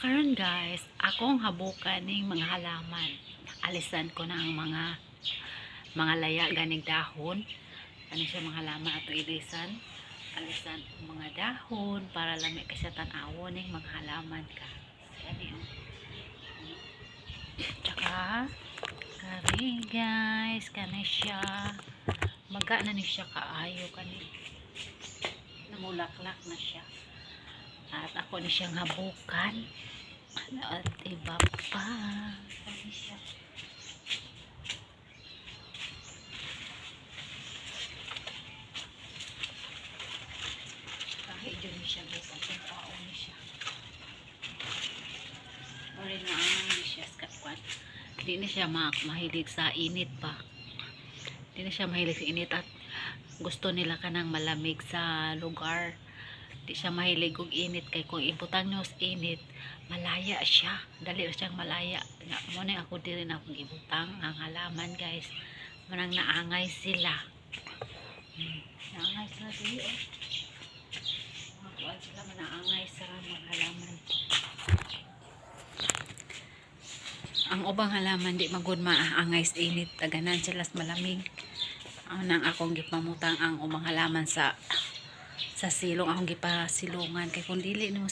Karon guys, akong habukan ning mga halaman. Alisan ko na ang mga laya ganing dahon. Ano siya mga halaman ato ilisan. Alisan ang mga dahon para lami ka siya tan-awon ning mga halaman ka. Ani tsaka kari guys, kani siya. Maga na ni siya kaayo kani. Namulaklak na siya. At ako ni siyang habukan. At iba pa. Kani siya. Kahit dyan ni siya guys. At yung tao ni siya. Orin na ang siya. Skatwan. Hindi na siya mahilig sa init pa. Hindi na siya mahilig sa init. At gusto nila kanang malamig sa lugar. Di siya mahilig og init kay kung ibutang nyo sa init malaya siya, dali na siyang malaya nga mo na ako diri na akong ibutang ang halaman guys, manang naangay sila naangay sila dili mga kuwan sila manaangay sa mga halaman. Ang ubang halaman di magud maangay sa init, taganan sila sa malamig. Nang akong gipamutang ang ubang halaman sa silong, akong gipasilungan kay kung dili nimo